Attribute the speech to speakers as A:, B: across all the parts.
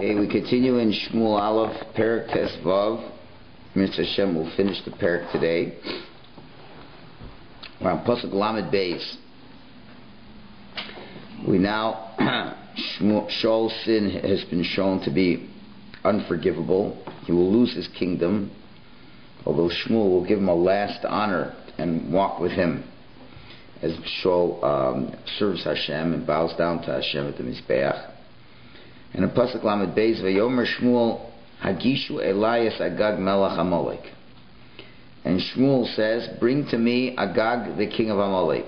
A: Okay, we continue in Shmuel Aleph, Perek Tes Vav. Mr. Hashem will finish the Perek today. We're on Pasuk Lamed Beis. We now, Shaul's sin has been shown to be unforgivable. He will lose his kingdom, although Shmuel will give him a last honor and walk with him as Shaul serves Hashem and bows down to Hashem at the Mizbeach. And in Pasuk Lamed Beis, Vayomer Shmuel Hagishu Elias Agag Melech Amalek. And Shmuel says, bring to me Agag, the king of Amalek.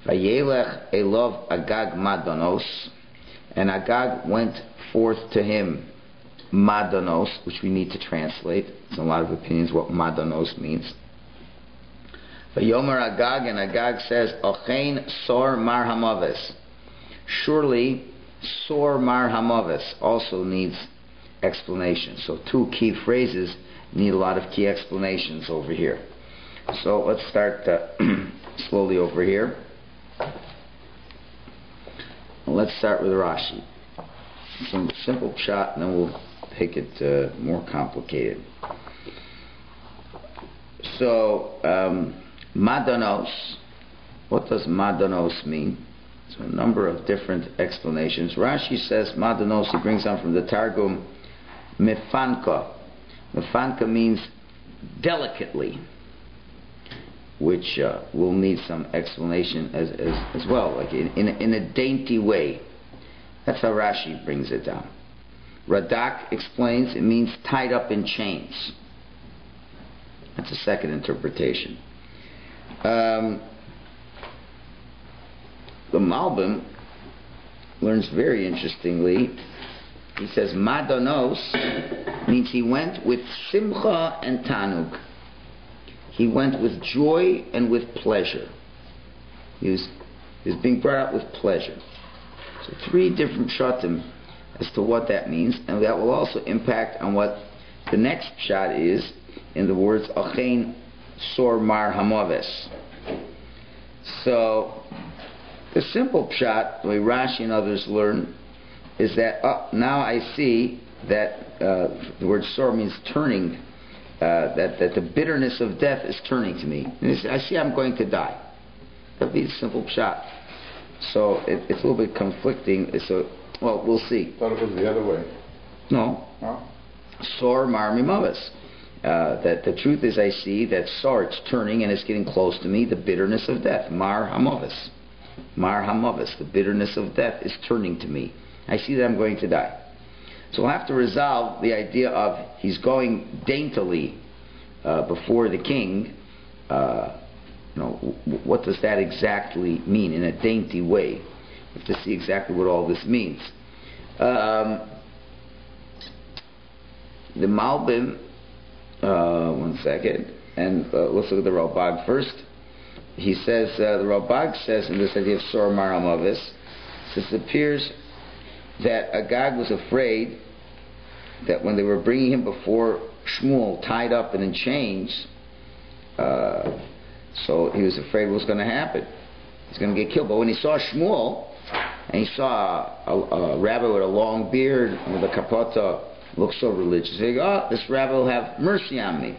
A: Vayelech Elov Agag Madonos. And Agag went forth to him Madonos, which we need to translate. There's a lot of opinions what Madonos means. Vayomer Agag, and Agag says, Ochein Sor Mar Hamaves. Surely Sor Mar Hamaves also needs explanation. So two key phrases need a lot of key explanations over here. So let's start slowly over here. Let's start with Rashi. Some simple pshat, and then we'll take it more complicated. So, Madonos, what does Madonos mean? So a number of different explanations. Rashi says Madonos, he brings on from the Targum, Mefanka. Mefanka means delicately, which will need some explanation as well, like in a dainty way. That's how Rashi brings it down. Radak explains it means tied up in chains. That's a second interpretation. The Malbim learns very interestingly. He says Madonos means he went with simcha and tanug. He went with joy and with pleasure. He was being brought up with pleasure. So three different pshatim as to what that means, and that will also impact on what the next pshat is in the words Achein Sor Mar Hamaves. So the simple pshat, the way Rashi and others learn, is that now I see that the word sor means turning, that the bitterness of death is turning to me. And I see I'm going to die. That would be the simple pshat. So it's a little bit conflicting. So, well, we'll see.
B: I thought it was the other way.
A: No. Sor Mar Mimavis. That the truth is I see that sor, it's turning and it's getting close to me, the bitterness of death. Mar Hamavis. Mar Hamavis, the bitterness of death is turning to me. I see that I'm going to die. So we'll have to resolve the idea of he's going daintily before the king. What does that exactly mean in a dainty way? We have to see exactly what all this means. The Malbim, one second, and let's look at the Ralbag first. He says, the Ralbag says in this idea of Sor Mar Hamavis, it appears that Agag was afraid that when they were bringing him before Shmuel tied up and in chains, so he was afraid what was going to happen. He's going to get killed. But when he saw Shmuel, and he saw a rabbi with a long beard and with a kapota, looked so religious, he goes, this rabbi will have mercy on me.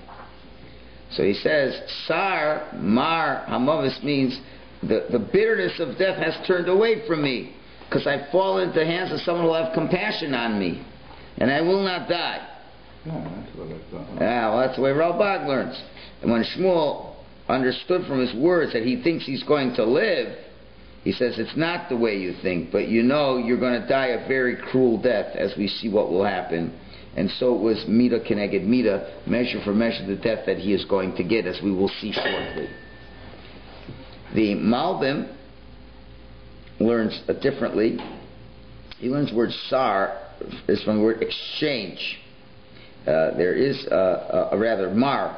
A: So he says, Sar Mar Hamavis means the bitterness of death has turned away from me, because I've fallen into the hands of someone who will have compassion on me, and I will not die.
B: That's what I thought.
A: Well, that's the way Ralbag learns. And when Shmuel understood from his words that he thinks he's going to live, he says, it's not the way you think, but you know you're going to die a very cruel death, as we see what will happen. And so it was Mida Keneged Mida, measure for measure, the death that he is going to get, as we will see shortly. The Malbim learns differently. He learns the word sar is from the word exchange. There is a rather mar.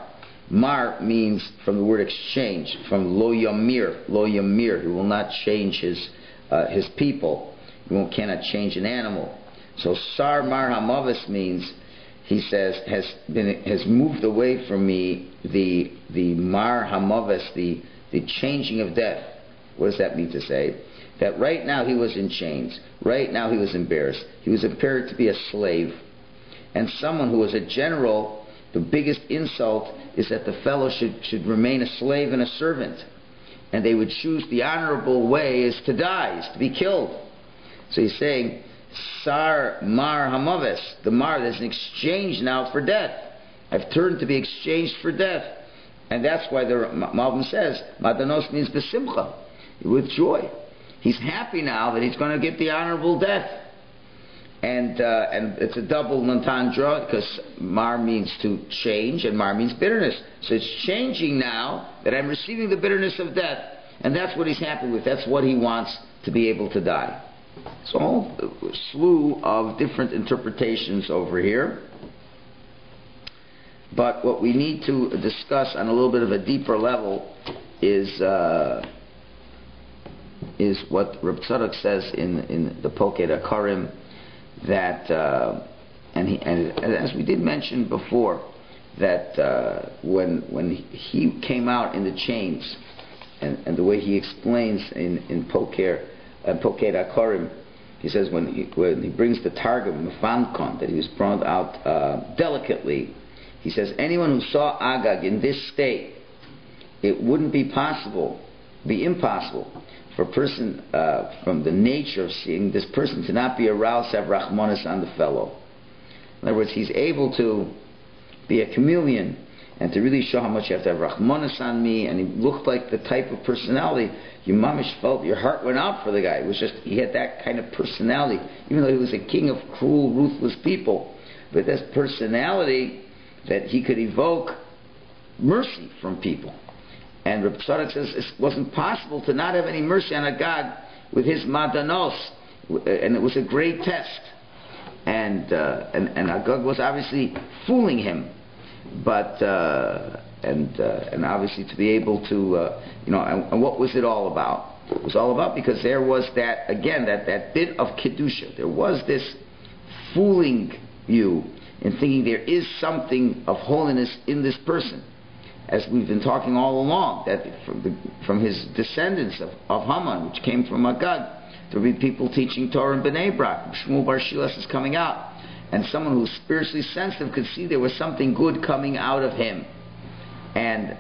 A: Mar means from the word exchange, from lo yamir. Lo yamir, he will not change his people. He cannot change an animal. So Sar Mar Hamavis means, he says, has moved away from me the Mar Hamavis, the changing of death. What does that mean to say? that right now he was in chains. Right now he was embarrassed. He was prepared to be a slave. And someone who was a general, the biggest insult is that the fellow should remain a slave and a servant. And they would choose the honorable way is to die, is to be killed. So he's saying, Sar Mar Hamaves, the Mar, there's an exchange now for death. I've turned to be exchanged for death. And that's why the Malbim says, Madanos means besimcha, with joy. He's happy now that he's going to get the honorable death. And it's a double entendre because Mar means to change and Mar means bitterness. So it's changing now that I'm receiving the bitterness of death. And that's what he's happy with. That's what he wants, to be able to die. So a slew of different interpretations over here. But what we need to discuss on a little bit of a deeper level is what Reb Tzadok says in the Poked HaKarim, that and as we did mention before, that when he came out in the chains, and the way he explains in Poked HaKarim, he says when he brings the Targum Mefankon, that he was brought out delicately. He says anyone who saw Agag in this state, it wouldn't be impossible for a person from the nature of seeing this person to not be aroused to have Rachmanis on the fellow. In other words, he's able to be a chameleon and to really show how much you have to have Rachmanis on me. And he looked like the type of personality you mamish felt your heart went out for the guy. It was just, he had that kind of personality, even though he was a king of cruel, ruthless people. But this personality that he could evoke mercy from people. And Reb Tzadok says it wasn't possible to not have any mercy on Agag with his madanos, and it was a great test. And Agag was obviously fooling him, but and obviously to be able to and what was it all about? It was all about because there was that bit of kedusha. There was this fooling you in thinking there is something of holiness in this person. As we've been talking all along, that from his descendants of Haman, which came from Agag, there will be people teaching Torah in Bnei Brak. Shmuel Bar Shilas is coming out. And someone who's spiritually sensitive could see there was something good coming out of him. And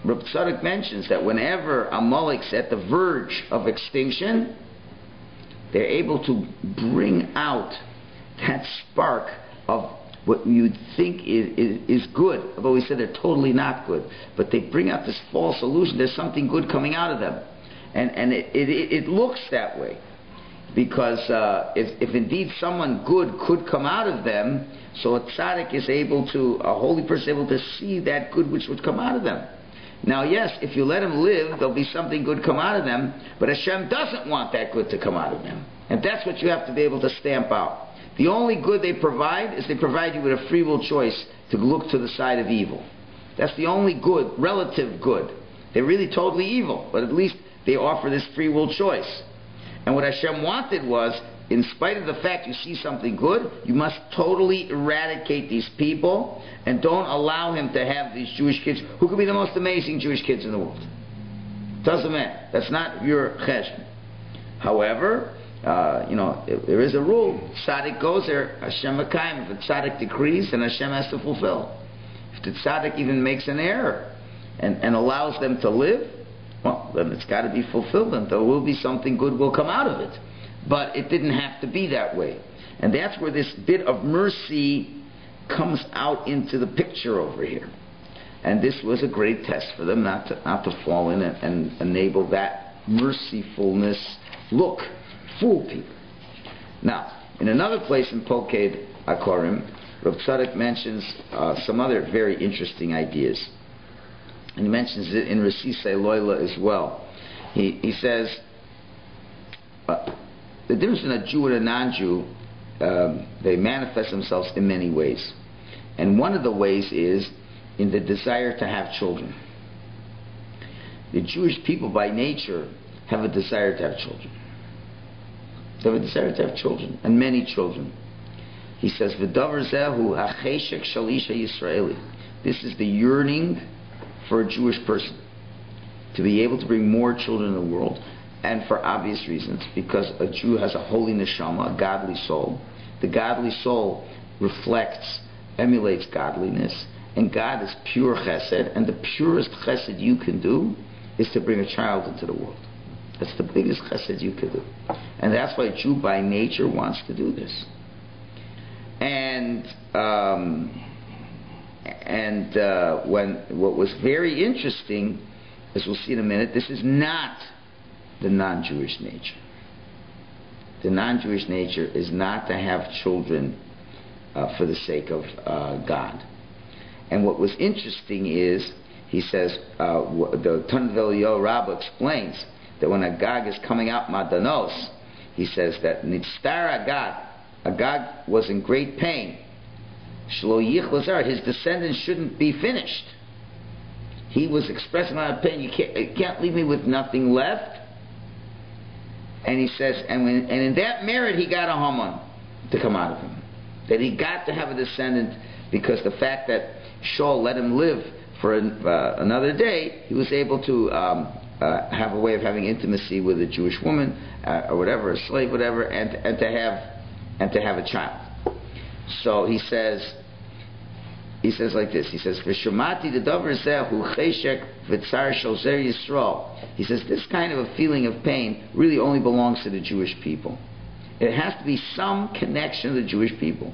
A: Reb Tzadok mentions that whenever Amalek's at the verge of extinction, they're able to bring out that spark of what you'd think is good, although he said they're totally not good. But they bring out this false illusion. There's something good coming out of them. And it looks that way. Because if indeed someone good could come out of them, so a tzaddik is able to, a holy person is able to see that good which would come out of them. Now yes, if you let them live, there'll be something good come out of them, but Hashem doesn't want that good to come out of them. And that's what you have to be able to stamp out. The only good they provide is they provide you with a free will choice to look to the side of evil. That's the only good, relative good. They're really totally evil, but at least they offer this free will choice. And what Hashem wanted was, in spite of the fact you see something good, you must totally eradicate these people and don't allow him to have these Jewish kids who could be the most amazing Jewish kids in the world. Doesn't matter. That's not your cheshbon. However, there is a rule. Tzaddik goes there, Hashem Mekayim. If the tzaddik decrees, then Hashem has to fulfill. If the tzaddik even makes an error and allows them to live, well, then it's got to be fulfilled, and there will be something good will come out of it. But it didn't have to be that way. And that's where this bit of mercy comes out into the picture over here. And this was a great test for them not to fall in and enable that mercifulness look. Fool people. Now, in another place in Poked HaKarim, Reb Tzadok mentions some other very interesting ideas. And he mentions it in Resisei Loila as well. He says, the difference between a Jew and a non-Jew, they manifest themselves in many ways. And one of the ways is in the desire to have children. The Jewish people by nature have a desire to have children. They have a desire to have children, and many children. He says, "V'davar zehu hacheshek shel isha Yisraeli." This is the yearning for a Jewish person to be able to bring more children in the world. and for obvious reasons, because a Jew has a holy neshama, a godly soul. The godly soul emulates godliness, and God is pure chesed, and the purest chesed you can do is to bring a child into the world. That's the biggest chesed you can do. And that's why a Jew by nature wants to do this. And what was very interesting, as we'll see in a minute, this is not the non-Jewish nature. The non-Jewish nature is not to have children for the sake of God. And what was interesting is, he says, the Tanvel Yo Rabbah explains that when Agag is coming out Madanos, he says that Nitztar Agag was in great pain. Shlo Yich Lazar, his descendants shouldn't be finished. He was expressing a lot of pain. You can't leave me with nothing left. And he says, and in that merit he got a Haman to come out of him. That he got to have a descendant, because the fact that Shaul let him live for another day, he was able to have a way of having intimacy with a Jewish woman or whatever, a slave, whatever, and to have a child. So he says like this. He says, "V'shemati the davar zehu cheshek v'tzar shozer Yisrael." He says this kind of a feeling of pain really only belongs to the Jewish people. It has to be some connection to the Jewish people,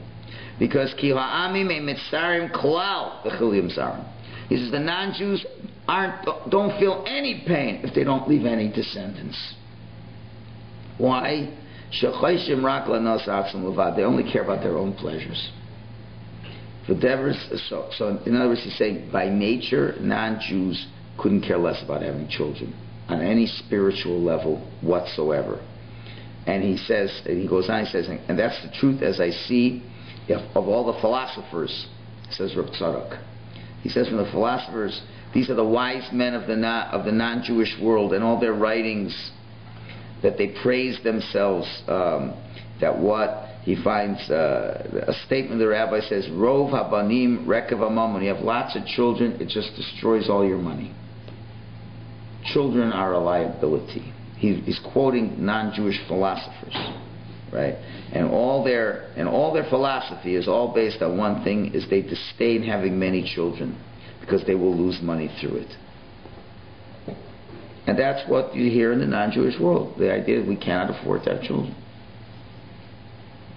A: because ki ha'amim mitzarim klal v'chilim zarim. He says the non-Jews don't feel any pain if they don't leave any descendants. Why? They only care about their own pleasures. So in other words, he's saying by nature, non-Jews couldn't care less about having children on any spiritual level whatsoever. And he goes on, he says, and that's the truth as I see of all the philosophers, says Reb Tzadok. He says from the philosophers, these are the wise men of the non-Jewish world, and all their writings, that they praise themselves, that what he finds, a statement the rabbi says, Rov habanim rekav hamam, when you have lots of children, it just destroys all your money. Children are a liability. He's quoting non-Jewish philosophers, right? And all their philosophy is all based on one thing: is they disdain having many children, because they will lose money through it. And that's what you hear in the non-Jewish world. The idea that we cannot afford to have children,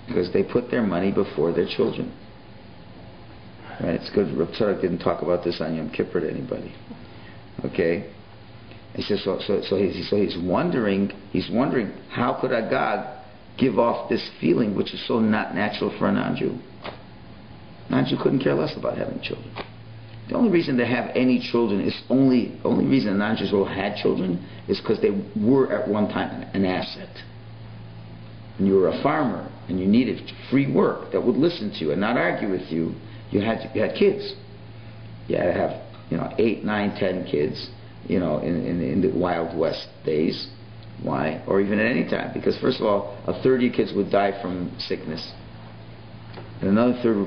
A: because they put their money before their children. Right? It's good Reb Tzadok didn't talk about this on Yom Kippur to anybody. Okay? He says, so he's wondering how could Agag give off this feeling which is so not natural for a non-Jew. Non-Jew couldn't care less about having children. The only reason to have any children is only reason the non-Jews had children is because they were at one time an asset. When you were a farmer and you needed free work that would listen to you and not argue with you, you had kids. You had to have 8, 9, 10 kids. In the Wild West days. Why? Or even at any time. Because first of all, a third of your kids would die from sickness, and another third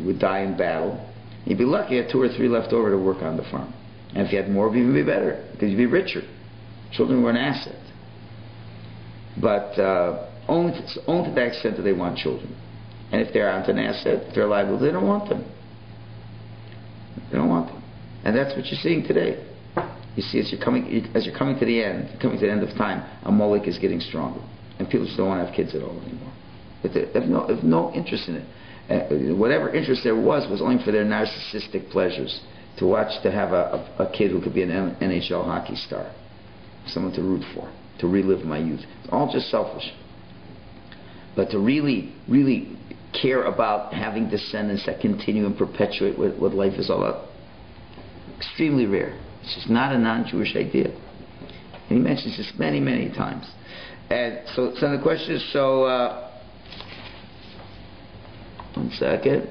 A: would die in battle. You'd be lucky you had 2 or 3 left over to work on the farm. And if you had more, it would even be better, because you'd be richer. Children were an asset. But only to that extent do they want children. And if they aren't an asset, if they're liable, they don't want them. They don't want them. And that's what you're seeing today. You see, as you're coming to the end of time, Amalek is getting stronger, and people just don't want to have kids at all anymore. But they have no interest in it. Whatever interest there was only for their narcissistic pleasures. To have a kid who could be an NHL hockey star, someone to root for, to relive my youth. It's all just selfish. But to really, really care about having descendants that continue and perpetuate what life is all about, extremely rare. It's just not a non-Jewish idea. And he mentions this many, many times. And so the question is, one second.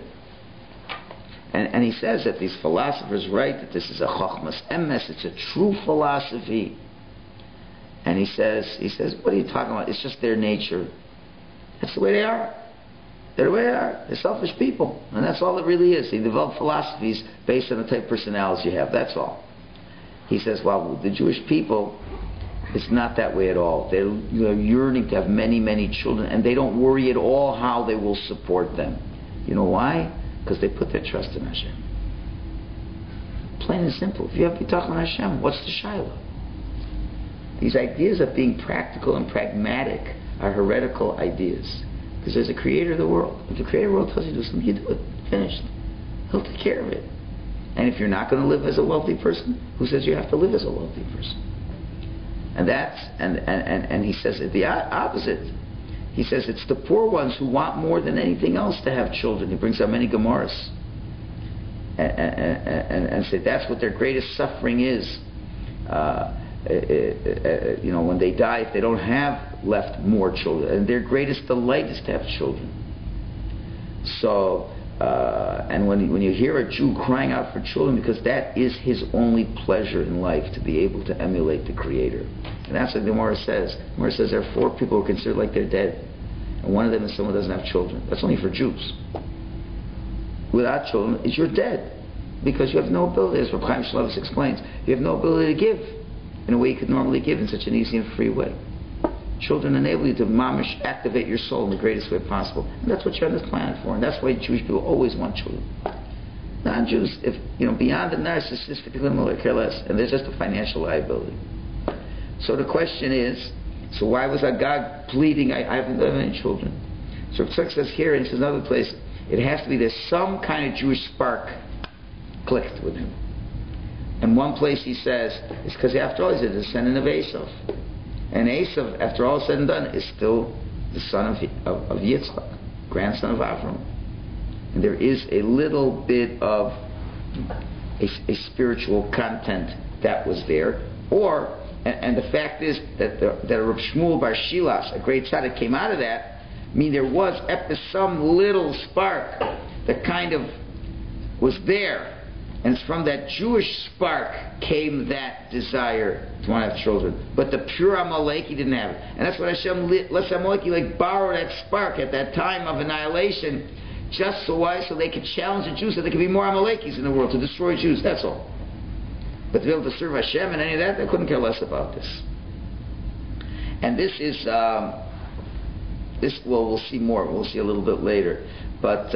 A: And he says that these philosophers write that this is a chokhmas emes, it's a true philosophy. And he says, what are you talking about? It's just their nature. That's the way they are. They're the way they are. They're selfish people. And that's all it really is. They develop philosophies based on the type of personalities you have. That's all. He says, well, the Jewish people, It's not that way at all. They're yearning to have many, many children, and they don't worry at all how they will support them. You know why? Because they put their trust in Hashem. Plain and simple. If you have bitachon on Hashem, what's the shaila? These ideas of being practical and pragmatic are heretical ideas. Because there's a creator of the world. If the creator of the world tells you to do something, you do it. Finished. He'll take care of it. And if you're not going to live as a wealthy person, who says you have to live as a wealthy person? And that's and he says the opposite. He says it's the poor ones who want more than anything else to have children. He brings out many Gemaras and say that's what their greatest suffering is. When they die, if they don't have left more children, and their greatest delight is to have children. So, and when you hear a Jew crying out for children, because that is his only pleasure in life, to be able to emulate the Creator. And that's what the Gemara says. The Gemara says there are 4 people who are considered like they're dead, and one of them is someone who doesn't have children. That's only for Jews. Without children, you're dead, because you have no ability, as Rabbi Michalowicz explains, you have no ability to give in a way you could normally give in such an easy and free way. Children enable you to mamish activate your soul in the greatest way possible. And that's what you're on this planet for. And that's why Jewish people always want children. Non-Jews, if beyond the narcissistic limit, they care less. And there's just a financial liability. So the question is, so why was Agag pleading, I haven't got any children? So Tzuk says here, and he says another place, it has to be there's some kind of Jewish spark clicked with him. And one place he says, it's because after all he's a descendant of Esav. And Esav, after all is said and done, is still the son of Yitzchak, grandson of Avram. And there is a little bit of a spiritual content that was there. And the fact is that Reb Shmuel Bar Shilas, a great tzaddik, came out of that. I mean, there was some little spark that kind of was there. And it's from that Jewish spark came that desire to want to have children. But the pure Amaleki didn't have it. And that's what Hashem lets Amaleki borrow that spark at that time of annihilation, just so why? So they could challenge the Jews, so there could be more Amalekis in the world to destroy Jews. That's all. But to be able to serve Hashem and any of that, they couldn't care less about this. And this is we'll see more. We'll see a little bit later. But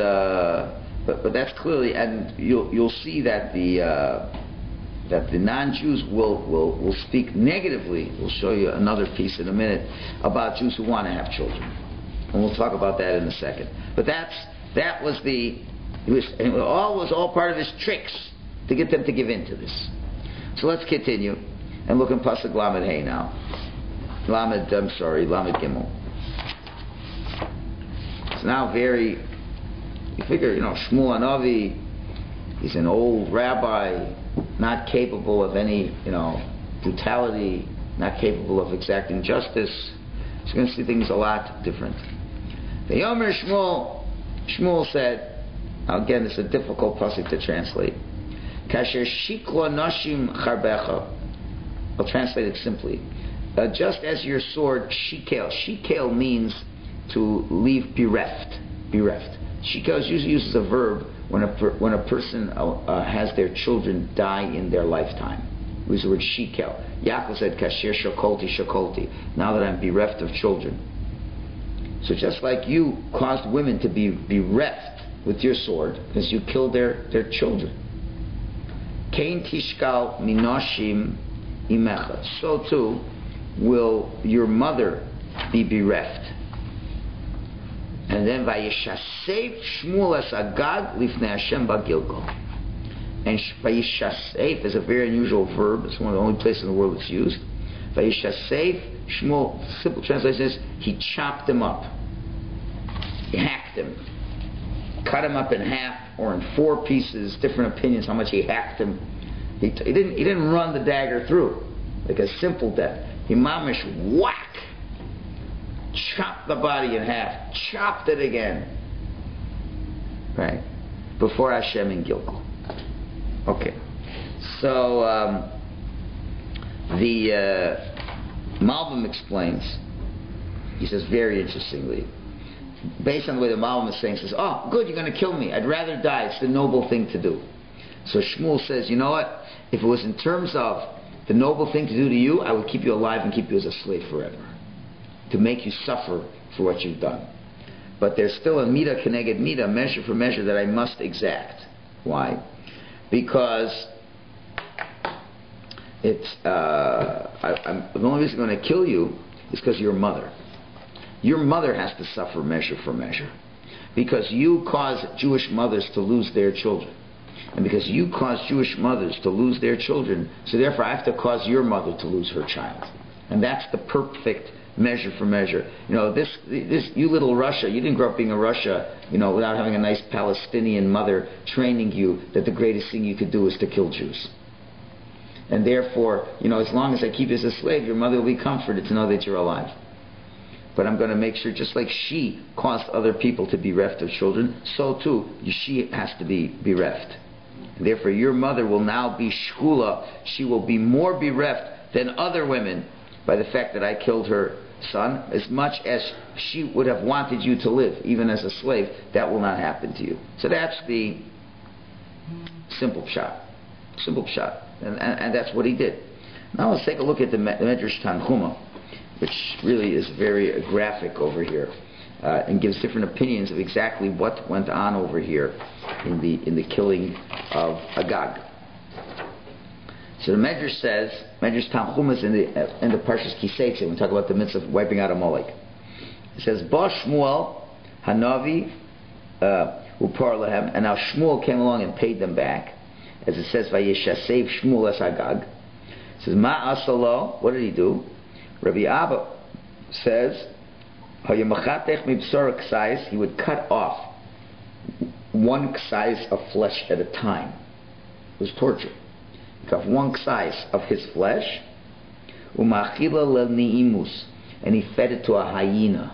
A: that's clearly, and you'll see that the non-Jews will speak negatively. We'll show you another piece in a minute about Jews who want to have children, and we'll talk about that in a second. But that was it was all part of his tricks to get them to give in to this. So let's continue and look in Pasuk Lamed Hey now. Lamed Gimel. It's now very. You figure, Shmuel Hanavi, he's an old rabbi, not capable of any, brutality, not capable of exacting justice. He's going to see things a lot different. The Yomer Shmuel said, now again, this is a difficult pasuk to translate. Kasher shiklo nashim charbecha. I'll translate it simply. Just as your sword shikel. Shikel means to leave bereft. Shikel usually uses a verb when a person has their children die in their lifetime. We use the word shikel. Yaakov said, Kasher shakolti. Now that I'm bereft of children. So just like you caused women to be bereft with your sword, because you killed their children. Kain tishkal minoshim imecha. So too will your mother be bereft. And then Vayishasef Shmuel es Agag lifnei Hashem ba'Gilgal. And Vayishasef is a very unusual verb. It's one of the only places in the world it's used. Vayishasef Shmuel, simple translation is, he chopped him up. He hacked him. Cut him up in half or in 4 pieces. Different opinions how much he hacked him. He didn't run the dagger through like a simple death. He mamish whack. Chopped the body in half, chopped it again, right, before Hashem in Gilgal. Okay, so the Malbim explains, he says very interestingly, based on the way the Malbim is saying, says, oh, good, you're going to kill me, I'd rather die, it's the noble thing to do. So Shmuel says, you know what, if it was in terms of The noble thing to do to you, I would keep you alive and keep you as a slave forever, to make you suffer for what you've done. But there's still a midah keneged midah, measure for measure, that I must exact. Why? Because it's the only reason I'm going to kill you is because your mother. Your mother has to suffer measure for measure, because you cause Jewish mothers to lose their children. And because you cause Jewish mothers to lose their children, so therefore I have to cause your mother to lose her child. And that's the perfect measure for measure. You know, this you little Russia, you didn't grow up being a Russia, you know, without having a nice Palestinian mother training you that the greatest thing you could do is to kill Jews. And therefore, you know, as long as I keep you as a slave, your mother will be comforted to know that you're alive. But I'm going to make sure, just like she caused other people to be bereft of children, so too she has to be bereft. And therefore, your mother will now be shkula. She will be more bereft than other women by the fact that I killed her son. As much as she would have wanted you to live, even as a slave, that will not happen to you. So that's the simple pshat. Simple pshat. And that's what he did. Now let's take a look at the Medrash Tanchuma, which really is very graphic over here, and gives different opinions of exactly what went on over here in the killing of Agag. So the Medrash says, Medrash Tanchuma is in the Parshas Kiseitze, when we talk about the mitzvah of wiping out Amalek. It says, Ba Shmuel Hanavi Upar Lehem, and now Shmuel came along and paid them back, as it says, Vayeshasev Shmuel es Agag. It says, Ma Asalo, what did he do? Rabbi Abba says, he would cut off one ksais of flesh at a time. It was torture. He cut off one ksais of his flesh, and he fed it to a hyena,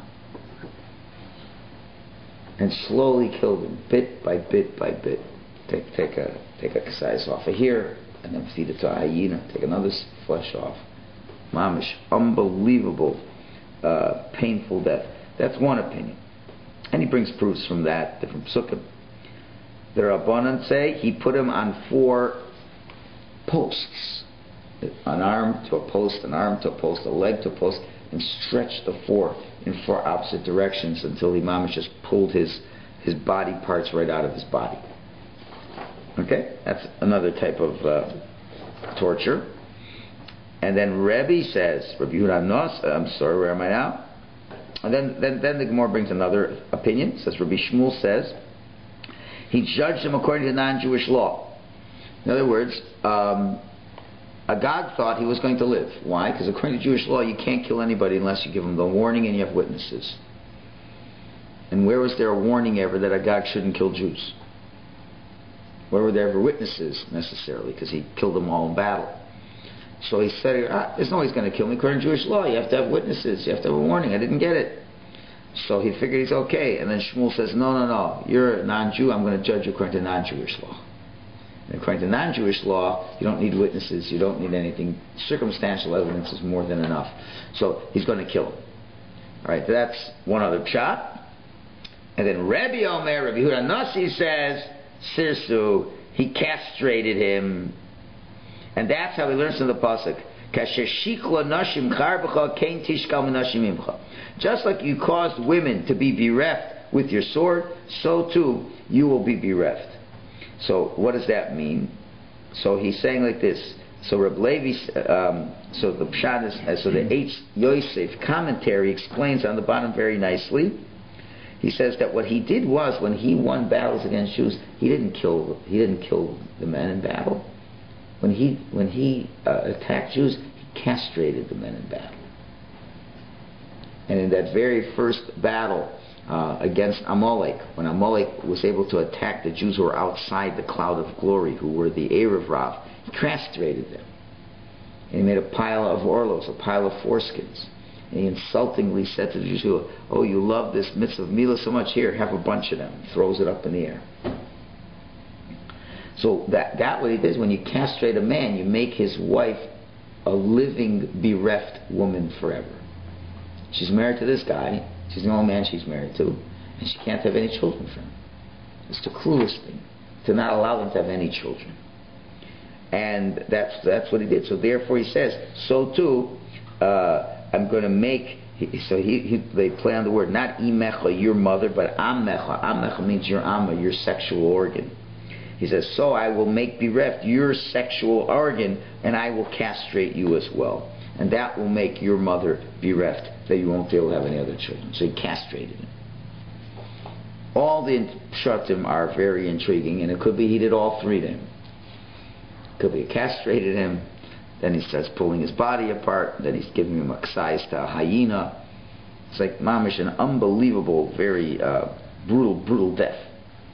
A: and slowly killed him, bit by bit by bit. Take a ksais off of here, and then feed it to a hyena. Take another flesh off. Mamish, unbelievable, painful death. That's one opinion. And he brings proofs from that, different psukim. The Rabbanan say he put him on 4 posts. An arm to a post, an arm to a post, a leg to a post, and stretched the 4 in 4 opposite directions until the Mamish just pulled his body parts right out of his body. Okay? That's another type of torture. And then Rebbe says, Rabbi Yehuda Nos, I'm sorry, where am I now? And then the Gemara brings another opinion. It says Rabbi Shmuel says he judged him according to non-Jewish law. In other words, Agag thought he was going to live. Why? Because according to Jewish law, you can't kill anybody unless you give them the warning and you have witnesses. And where was there a warning ever that Agag shouldn't kill Jews? Where were there ever witnesses necessarily? Because he killed them all in battle. So he said, there's no way he's going to kill me. According to Jewish law, you have to have witnesses. You have to have a warning. I didn't get it. So he figured he's okay. And then Shmuel says, no. You're a non-Jew. I'm going to judge you according to non-Jewish law. And according to non-Jewish law, you don't need witnesses. You don't need anything. Circumstantial evidence is more than enough. So he's going to kill him. All right, that's one other pshat. And then Rabbi Omer, Rabbi Yehuda Nasi says, Sirsu, he castrated him. And that's how he learns from the pasuk. Just like you caused women to be bereft with your sword, so too you will be bereft. So what does that mean? So he's saying like this. So Reb Levi, so the pshat is, so the H Yosef commentary explains on the bottom very nicely. He says that what he did was, when he won battles against Jews, he didn't kill the men in battle. When he attacked Jews, he castrated the men in battle. And in that very first battle against Amalek, when Amalek was able to attack the Jews who were outside the cloud of glory, who were the Erev Rav, he castrated them. And he made a pile of orlos, a pile of foreskins. And he insultingly said to the Jews, oh, you love this mitzvah of Milah so much, here, have a bunch of them. He throws it up in the air. So that what he does, when you castrate a man, you make his wife a living, bereft woman forever. She's married to this guy. She's the only man she's married to. And she can't have any children from him. It's the cruelest thing, to not allow them to have any children. And that's what he did. So therefore he says, so too, I'm going to make, they play on the word, not imecha, your mother, but amecha. Amecha means your amma, your sexual organ. He says, so I will make bereft your sexual organ, and I will castrate you as well. And that will make your mother bereft, that you won't be able to have any other children. So he castrated him. All the pshatim are very intriguing, and it could be he did all three to him. It could be he castrated him, then he starts pulling his body apart, then he's giving him a size to a hyena. It's like mamish, an unbelievable, very brutal death.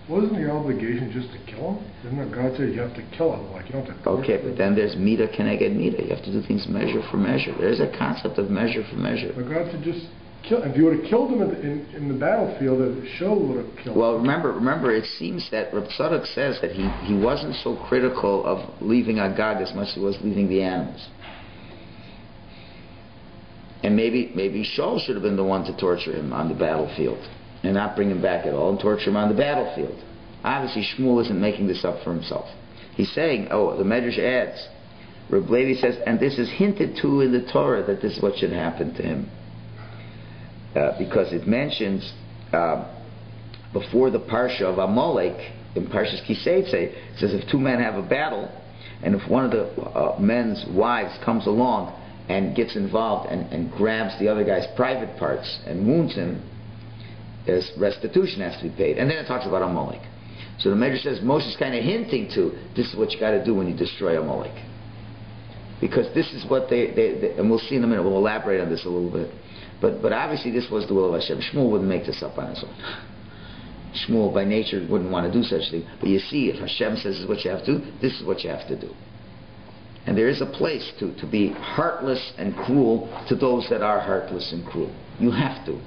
C: Wasn't the obligation just to kill him? Didn't God say you have to kill him? Like, you don't have to
A: okay, but then there's mida keneged mida. You have to do things measure for measure. There's a concept of measure for measure.
C: But God said just kill him. If you would have killed him in the battlefield, the Shul would have killed him.
A: Well, remember, it seems that Reb Tzadok says that he wasn't so critical of leaving Agag as much as he was leaving the animals. And maybe Shul should have been the one to torture him on the battlefield, and not bring him back at all and torture him on the battlefield. Obviously, Shmuel isn't making this up for himself. He's saying, the Medrash adds, Reb Levi says, and this is hinted to in the Torah that this is what should happen to him. Because it mentions, before the Parsha of Amalek, in Parshas Kiseitze, it says if two men have a battle, and if one of the men's wives comes along and gets involved and grabs the other guy's private parts and wounds him, there's restitution has to be paid. And then it talks about Amalek. So the Medrash says Moshe's kind of hinting to, this is what you got to do when you destroy Amalek. Because this is what they and we'll see in a minute, we'll elaborate on this a little bit. But obviously this was the will of Hashem. Shmuel wouldn't make this up on his own. Shmuel by nature wouldn't want to do such a thing. But you see, if Hashem says this is what you have to do, this is what you have to do. And there is a place to be heartless and cruel to those that are heartless and cruel. You have to.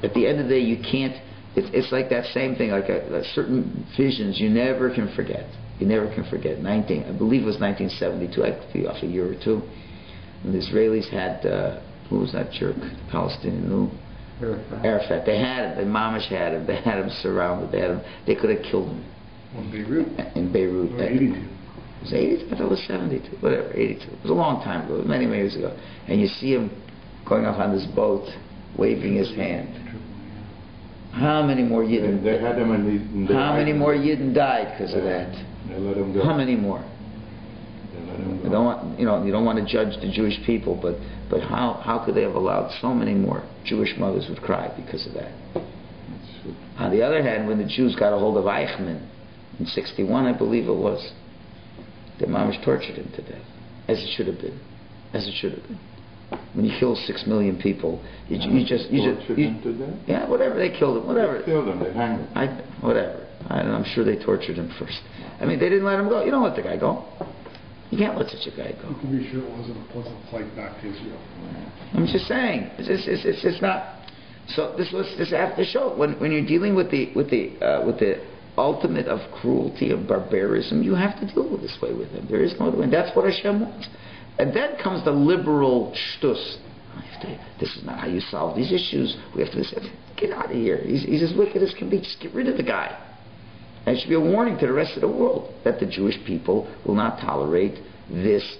A: At the end of the day, you can't. It's like that same thing, like certain visions you never can forget. You never can forget. I believe it was 1972. I could be off a year or two. When the Israelis had, who was that jerk? The Palestinian, who? Arafat. They had him. The Mamish had him. They had him surrounded. They could have killed him.
C: In Beirut.
A: In Beirut.
C: Or 82.
A: It was 82. I thought it was 72. Whatever. 82. It was a long time ago. Many years ago. And you see him going off on this boat, waving his hand. How many more Yidden?
B: They had him in the
A: how many more Yidden died because of that?
B: They let him go.
A: How many more?
B: They let him go.
A: You don't want to judge the Jewish people, but how could they have allowed so many more Jewish mothers would cry because of that? On the other hand, when the Jews got a hold of Eichmann in '61, I believe it was, the Mamish tortured him to death, as it should have been, When you kill 6 million people, you just yeah, whatever, they killed him, whatever.
B: They killed him, they hanged him.
A: Whatever. I'm sure they tortured him first. I mean, they didn't let him go. You don't let the guy go. You can't let such a guy go.
C: You can be sure it wasn't a pleasant flight back to Israel.
A: I'm just saying, it's just not. So this after the show, when you're dealing with the ultimate of cruelty, of barbarism, you have to deal with this way with him. There is no other way. And that's what Hashem wants. And then comes the liberal shtus. This is not how you solve these issues. We have to get out of here. He's as wicked as can be. Just get rid of the guy. And it should be a warning to the rest of the world that the Jewish people will not tolerate this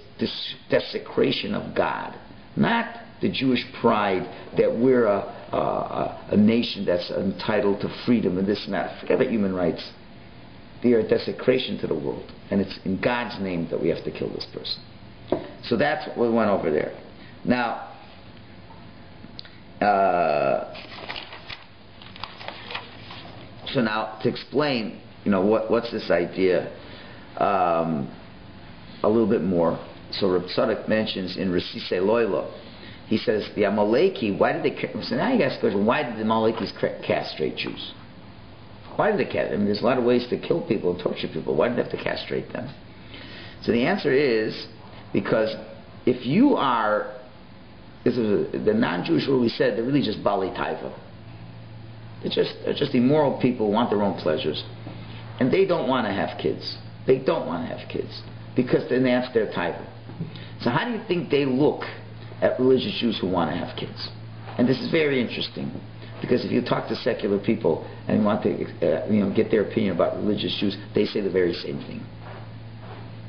A: desecration of God. Not the Jewish pride that we're a nation that's entitled to freedom and this and that. Forget about human rights. They are a desecration to the world. And it's in God's name that we have to kill this person. So that's what we went over there. Now, so now to explain, what's this idea a little bit more. So Reb Tzadok mentions in Resise Loilo, he says the Amaleki. So now you guys go, why did the Amalekis castrate Jews? Why did they castrate? I mean, there's a lot of ways to kill people and torture people. Why did they have to castrate them? So the answer is because if you are, this is the non-Jewish rule, we said they're really just Bali Taiva. They're just immoral people who want their own pleasures. And they don't want to have kids. They don't want to have kids. Because then that's their Taiva. So how do you think they look at religious Jews who want to have kids? And this is very interesting. Because if you talk to secular people and want to get their opinion about religious Jews, they say the very same thing.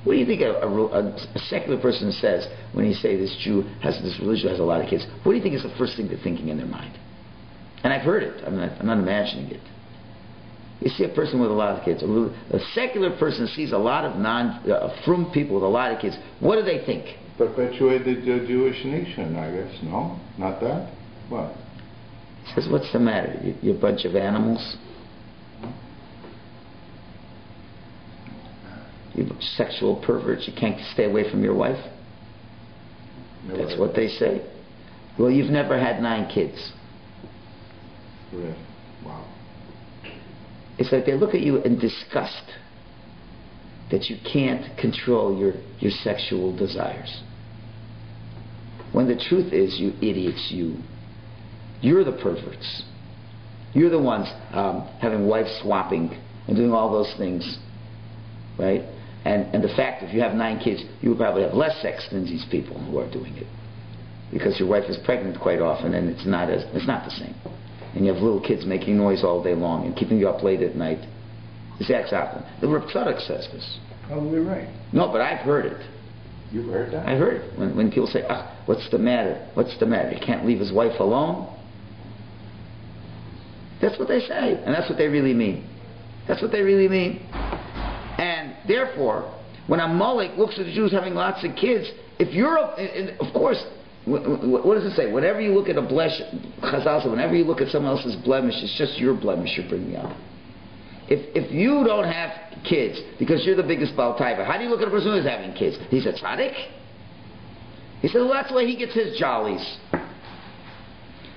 A: What do you think a secular person says when you say this Jew has this religion has a lot of kids? What do you think is the first thing they're thinking in their mind? And I've heard it. I'm not imagining it. You see a person with a lot of kids. A secular person sees a lot of frum people with a lot of kids. What do they think?
B: Perpetuate the Jewish nation, I guess. No? Not that? What?
A: He says, what's the matter? You're a bunch of animals? You sexual perverts. You can't stay away from your wife? That's what they say. Well, you've never had 9 kids.
B: Really? Wow.
A: It's like they look at you in disgust that you can't control your sexual desires. When the truth is, you idiots, you're the perverts. You're the ones having wife swapping and doing all those things, right? And the fact that if you have 9 kids, you would probably have less sex than these people who are doing it, because your wife is pregnant quite often, and it's not the same. And you have little kids making noise all day long and keeping you up late at night. It's the exact opposite. The Reb Tzadok says this.
C: Probably right.
A: No, but I've heard it.
B: You've heard that?
A: I've heard it. When people say, what's the matter? What's the matter? He can't leave his wife alone? That's what they say. And that's what they really mean. That's what they really mean. And therefore, when Amalek looks at the Jews having lots of kids, if you're, of course, what does it say? Whenever you look at a blemish, Chazal said, whenever you look at someone else's blemish, it's just your blemish you're bringing up. If you don't have kids because you're the biggest Baal Taiva, how do you look at a person who's having kids? He's a tzaddik? He said, well, that's why he gets his jollies.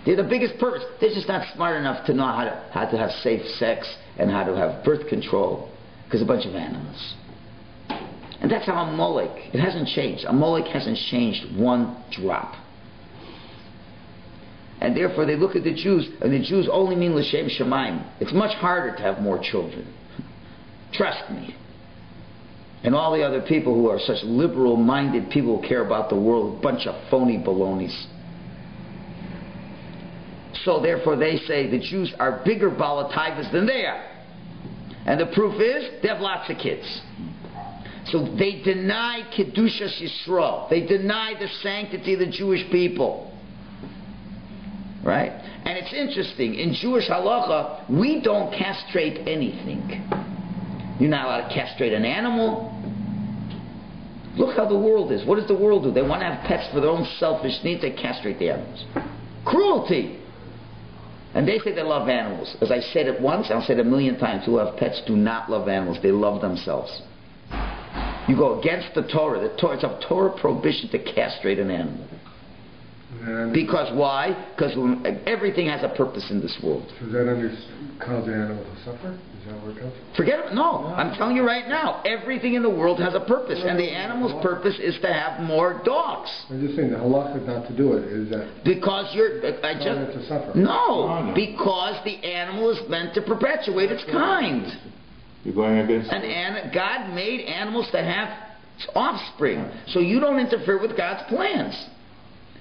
A: They're the biggest purpose. They're just not smart enough to know how to have safe sex and how to have birth control, because a bunch of animals. And that's how Amalek, it hasn't changed. Amalek hasn't changed one drop. And therefore they look at the Jews, and the Jews only mean L'Shem Shemaim. It's much harder to have more children. Trust me. And all the other people who are such liberal-minded people who care about the world, a bunch of phony balonies. So therefore they say the Jews are bigger Balataivas than they are. And the proof is, they have lots of kids. So they deny Kedushas Yisrael. They deny the sanctity of the Jewish people. Right? And it's interesting, in Jewish halacha, we don't castrate anything. You're not allowed to castrate an animal. Look how the world is. What does the world do? They want to have pets for their own selfish needs. They castrate the animals. Cruelty! And they say they love animals. As I said it once, I'll say it 1,000,000 times, who have pets do not love animals. They love themselves. You go against the Torah. It's a Torah prohibition to castrate an animal. Because why? Because everything has a purpose in this world.
C: Does that cause the animal to suffer? Is that where it comes from?
A: Forget it. No. I'm telling you right now. Everything in the world has a purpose. And the animal's purpose is to have more dogs.
C: I'm just saying the halakha not to do it is that...
A: Because you're...
C: to suffer.
A: No. Because the animal is meant to perpetuate its kind.
B: You're going against...
A: And God made animals to have offspring. So you don't interfere with God's plans.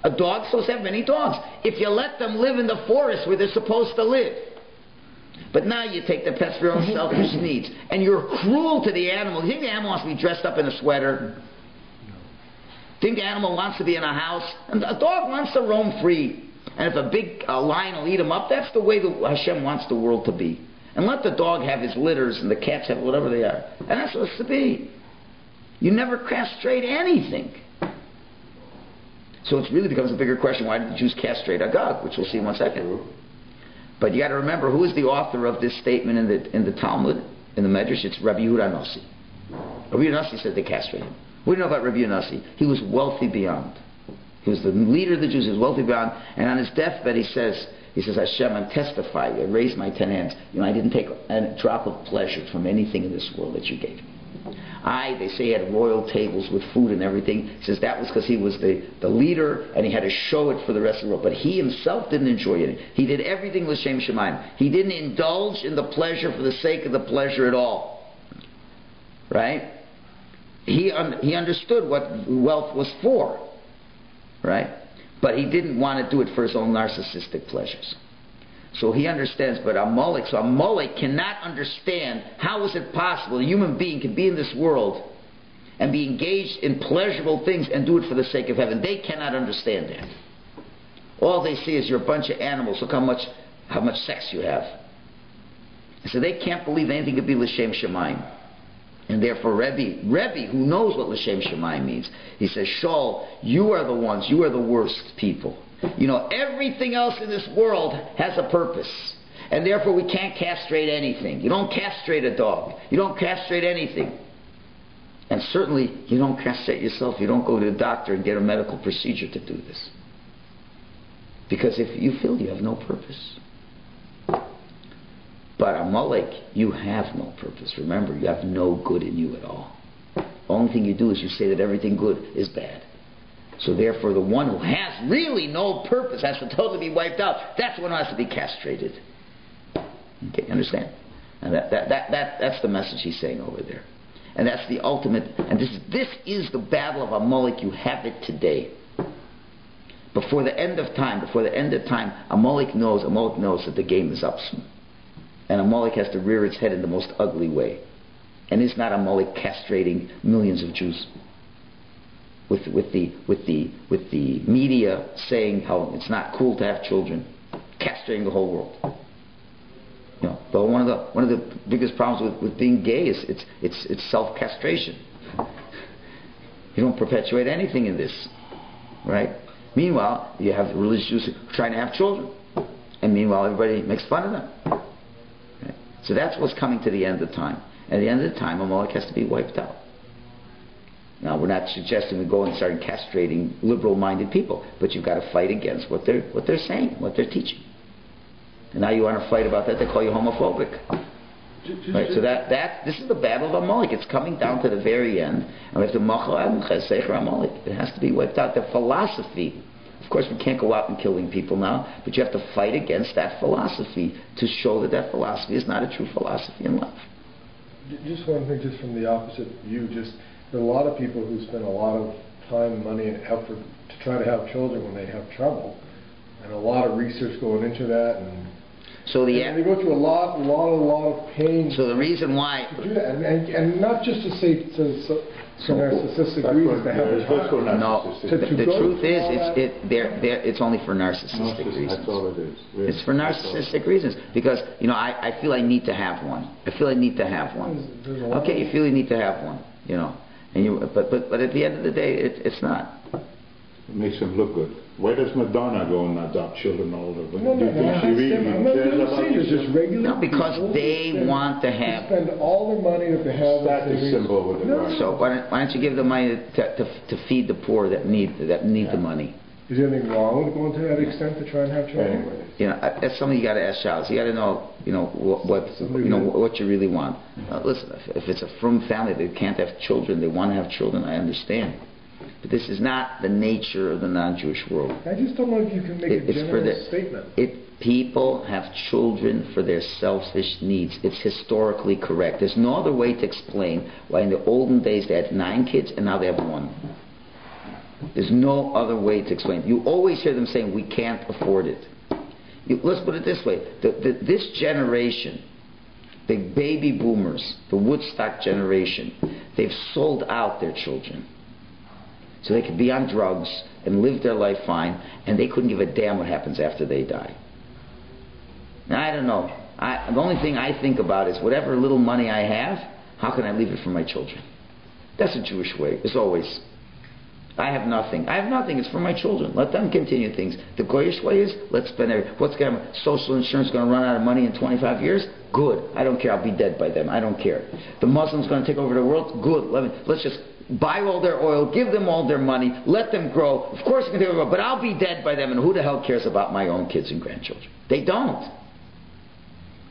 A: A dog's supposed to have many dogs. If you let them live in the forest where they're supposed to live. But now you take the pets for your own selfish needs. And you're cruel to the animal. You think the animal wants to be dressed up in a sweater? Think the animal wants to be in a house? And a dog wants to roam free. And if a big lion will eat him up, that's the way Hashem wants the world to be. And let the dog have his litters and the cats have whatever they are. And that's what it's to be. You never castrate anything. So it really becomes a bigger question, why did the Jews castrate Agag, which we'll see in 1 second. But you got to remember, who is the author of this statement in the Talmud, in the Medrash? It's Rabbi Yehuda Nossi. Rabbi Yehuda Nossi said they castrated him. What do you know about Rabbi Yehuda Nossi? He was wealthy beyond. He was the leader of the Jews. He was wealthy beyond. And on his deathbed, he says, Hashem, I'm testifying. I raised my 10 hands. I didn't take a drop of pleasure from anything in this world that you gave me. They say he had royal tables with food and everything. He says that was because he was the leader and he had to show it for the rest of the world. But he himself didn't enjoy it. He did everything l'shem shemaim. He didn't indulge in the pleasure for the sake of the pleasure at all. Right? He understood what wealth was for. Right? But he didn't want to do it for his own narcissistic pleasures. So he understands, but Amalek cannot understand how is it possible a human being can be in this world and be engaged in pleasurable things and do it for the sake of heaven. They cannot understand that. All they see is you're a bunch of animals. Look how much sex you have. So they can't believe anything could be l'shem shamayim. And therefore Rebbe, who knows what l'shem shamayim means, he says, Shul, you are the ones, you are the worst people. You know, everything else in this world has a purpose. And therefore we can't castrate anything. You don't castrate a dog. You don't castrate anything. And certainly you don't castrate yourself. You don't go to the doctor and get a medical procedure to do this. Because if you feel you have no purpose. But Amalek, you have no purpose. Remember, you have no good in you at all. The only thing you do is you say that everything good is bad. So therefore the one who has really no purpose has to totally be wiped out. That's the one who has to be castrated. Okay, understand? And that's the message he's saying over there. And that's the ultimate, and this is the battle of Amalek. You have it today. Before the end of time, Amalek knows that the game is up soon. And Amalek has to rear its head in the most ugly way. And it's not Amalek castrating millions of Jews. With the media saying how it's not cool to have children, castrating the whole world. You know, but one of the biggest problems with being gay is it's self-castration. You don't perpetuate anything in this, right? Meanwhile, you have religious Jews trying to have children, and meanwhile everybody makes fun of them. Right? So that's what's coming to the end of time. At the end of the time, Amalek has to be wiped out. Now, we're not suggesting we go and start castrating liberal-minded people, but you've got to fight against what they're saying, what they're teaching. And now you want to fight about that, they call you homophobic. Right? So this is the battle of Amalek. It's coming down to the very end, and we have to Amalek. It has to be wiped out. The philosophy. Of course, we can't go out and killing people now, but you have to fight against that philosophy to show that philosophy is not a true philosophy in life.
C: Just one thing, just from the opposite view, there are a lot of people who spend a lot of time, money, and effort to try to have children when they have trouble, and a lot of research going into that, and they go through a lot of pain.
A: So the reason why
C: to do that, and not just to say to narcissistic reasons to have a child.
A: No, the truth is, it's only for narcissistic reasons.
B: That's all it is. Really.
A: It's for narcissistic reasons because I feel I need to have one. Okay, you feel you need to have one, but at the end of the day, it's not.
B: It makes them look good. Why does Madonna go and adopt children all over?
C: No, I'm not going to say it's just regular.
A: No, because they want to have.
C: Spend all the money that they have.
B: Status symbol with it.
A: So why don't you give the money to feed the poor that need the money?
C: Is there anything wrong with going to that extent to try and have children?
A: Anyway. That's something you got to ask Charles. You got to know, what you really want. Listen, if it's a frum family that can't have children, they want to have children, I understand. But this is not the nature of the non-Jewish world.
C: I just don't know if you can make a general statement.
A: People have children for their selfish needs. It's historically correct. There's no other way to explain why in the olden days they had 9 kids and now they have 1. There's no other way to explain it. You always hear them saying, we can't afford it. Let's put it this way. This generation, the baby boomers, the Woodstock generation, they've sold out their children. So they could be on drugs and live their life fine, and they couldn't give a damn what happens after they die. Now, I don't know. The only thing I think about is whatever little money I have, how can I leave it for my children? That's a Jewish way. It's always. I have nothing. It's for my children. Let them continue things. The Goyish way is, let's spend social insurance going to run out of money in 25 years? Good. I don't care. I'll be dead by then. I don't care. The Muslims going to take over the world? Good. Let's just buy all their oil, give them all their money, let them grow. Of course they can take over, but I'll be dead by them, and who the hell cares about my own kids and grandchildren? They don't.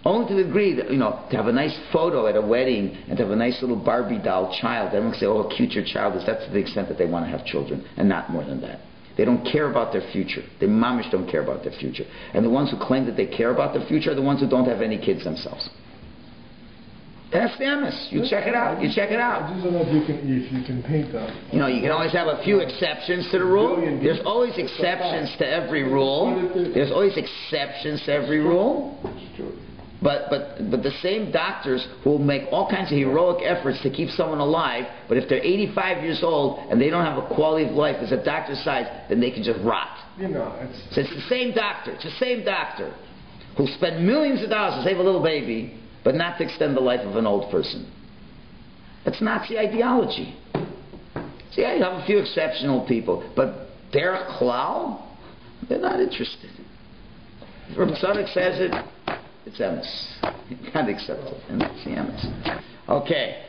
A: Only to the degree that, to have a nice photo at a wedding and to have a nice little Barbie doll child, everyone can say, oh, how cute your child is. That's to the extent that they want to have children, and not more than that. They don't care about their future. They mamish don't care about their future. And the ones who claim that they care about their future are the ones who don't have any kids themselves. That's the emes. You check it out.
C: I just don't know if you can paint that.
A: You can always have a few exceptions to the rule. There's always exceptions to every rule. But the same doctors who will make all kinds of heroic efforts to keep someone alive, but if they're 85 years old and they don't have a quality of life as a doctor's size, then they can just rot.
C: You know,
A: So it's the same doctor. It's the same doctor who'll spend millions of dollars to save a little baby, but not to extend the life of an old person. That's Nazi ideology. See, I have a few exceptional people, but Derek Klau, they're not interested. If Rabbi Tzadok says it, it's emes. You can't accept it. And it's the emes. Okay.